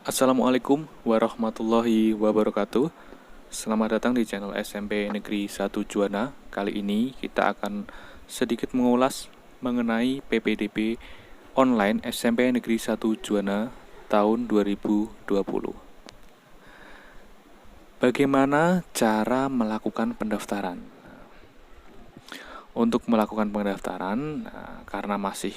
Assalamualaikum warahmatullahi wabarakatuh. Selamat datang di channel SMP Negeri 1 Juwana. Kali ini kita akan sedikit mengulas mengenai PPDB online SMP Negeri 1 Juwana tahun 2020. Bagaimana cara melakukan pendaftaran? Untuk melakukan pendaftaran, karena masih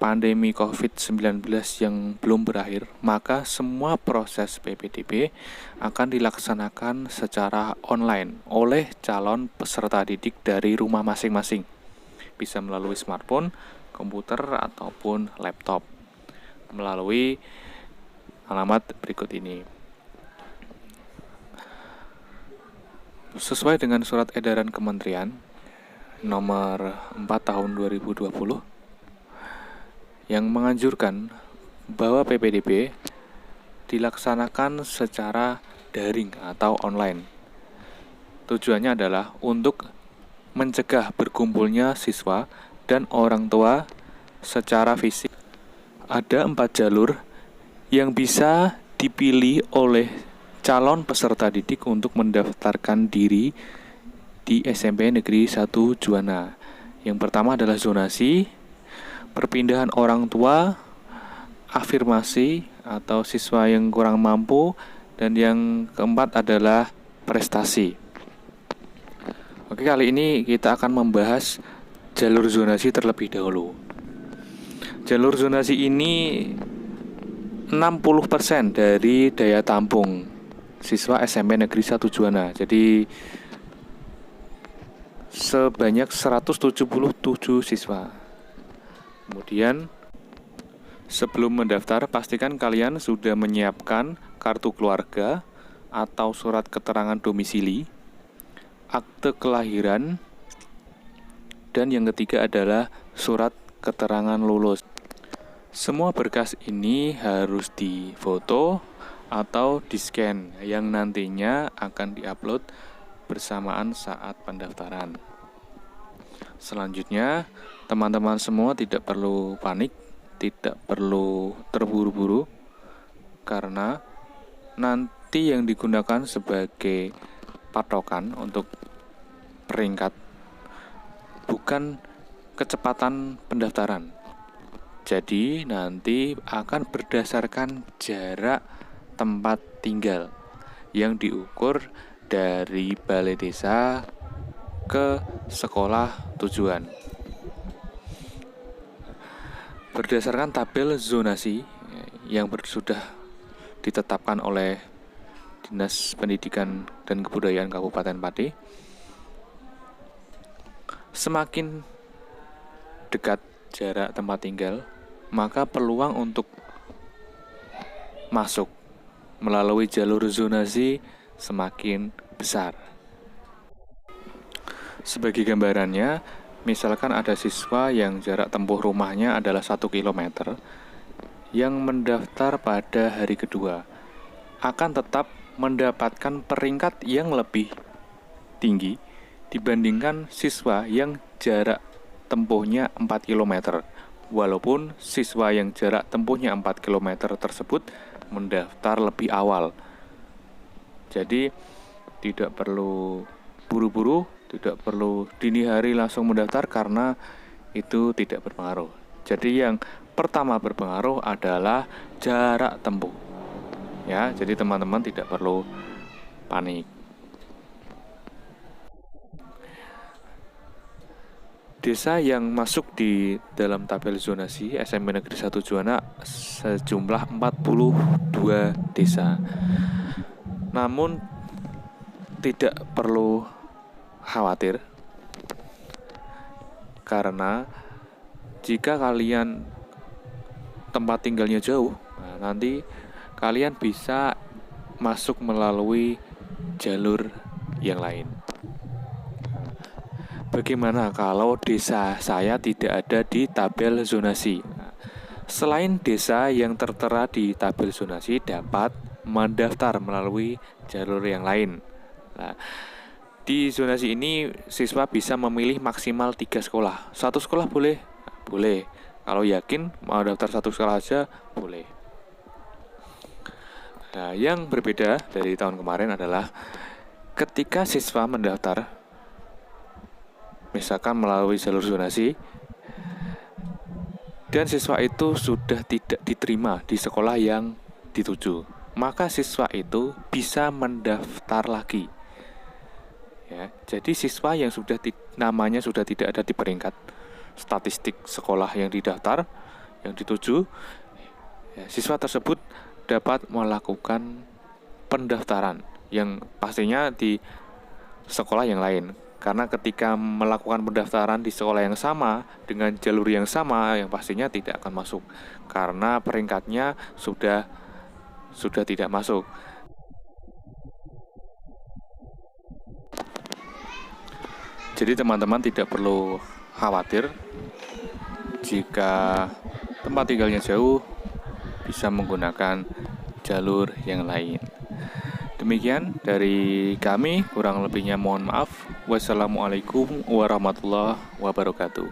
pandemi COVID-19 yang belum berakhir, maka semua proses PPDB akan dilaksanakan secara online oleh calon peserta didik dari rumah masing-masing. Bisa melalui smartphone, komputer, ataupun laptop. Melalui alamat berikut ini. Sesuai dengan surat edaran Kementerian nomor 4 tahun 2020 yang menganjurkan bahwa PPDB dilaksanakan secara daring atau online. Tujuannya adalah untuk mencegah berkumpulnya siswa dan orang tua secara fisik. Ada 4 jalur yang bisa dipilih oleh calon peserta didik untuk mendaftarkan diri di SMP Negeri 1 Juwana. Yang pertama adalah zonasi, perpindahan orang tua, afirmasi atau siswa yang kurang mampu, dan yang keempat adalah prestasi. Oke, kali ini kita akan membahas jalur zonasi terlebih dahulu. Jalur zonasi ini 60% dari daya tampung siswa SMP Negeri 1 Juwana. Jadi sebanyak 177 siswa. Kemudian sebelum mendaftar, pastikan kalian sudah menyiapkan kartu keluarga atau surat keterangan domisili, akte kelahiran, dan yang ketiga adalah surat keterangan lulus. Semua berkas ini harus difoto atau di-scan yang nantinya akan diupload bersamaan saat pendaftaran. Selanjutnya, teman-teman semua tidak perlu panik, tidak perlu terburu-buru, karena nanti yang digunakan sebagai patokan untuk peringkat bukan kecepatan pendaftaran. Jadi nanti akan berdasarkan jarak tempat tinggal yang diukur dari balai desa ke sekolah tujuan. Berdasarkan tabel zonasi yang sudah ditetapkan oleh Dinas Pendidikan dan Kebudayaan Kabupaten Pati, semakin dekat jarak tempat tinggal, maka peluang untuk masuk melalui jalur zonasi semakin besar. Sebagai gambarannya, misalkan ada siswa yang jarak tempuh rumahnya adalah 1 km yang mendaftar pada hari kedua, akan tetap mendapatkan peringkat yang lebih tinggi dibandingkan siswa yang jarak tempuhnya 4 km, walaupun siswa yang jarak tempuhnya 4 km tersebut mendaftar lebih awal. Jadi tidak perlu buru-buru, tidak perlu dini hari langsung mendaftar karena itu tidak berpengaruh. Jadi yang pertama berpengaruh adalah jarak tempuh. Ya, jadi teman-teman tidak perlu panik. Desa yang masuk di dalam tabel zonasi SMP Negeri 1 Juwana sejumlah 42 desa. Namun tidak perlu khawatir, karena jika kalian tempat tinggalnya jauh, nanti kalian bisa masuk melalui jalur yang lain. Bagaimana kalau desa saya tidak ada di tabel zonasi? Selain desa yang tertera di tabel zonasi dapat mendaftar melalui jalur yang lain. Nah, di zonasi ini siswa bisa memilih maksimal 3 sekolah. 1 sekolah boleh? Boleh. Kalau yakin mau daftar 1 sekolah aja, boleh. Nah, yang berbeda dari tahun kemarin adalah ketika siswa mendaftar, misalkan melalui jalur zonasi, dan siswa itu sudah tidak diterima di sekolah yang dituju, maka siswa itu bisa mendaftar lagi. Ya, jadi siswa yang namanya sudah tidak ada di peringkat statistik sekolah yang didaftar, yang dituju, ya, siswa tersebut dapat melakukan pendaftaran yang pastinya di sekolah yang lain. Karena ketika melakukan pendaftaran di sekolah yang sama dengan jalur yang sama, yang pastinya tidak akan masuk karena peringkatnya sudah tidak masuk. Jadi teman-teman tidak perlu khawatir jika tempat tinggalnya jauh, bisa menggunakan jalur yang lain. Demikian dari kami, kurang lebihnya mohon maaf. Wassalamualaikum warahmatullahi wabarakatuh.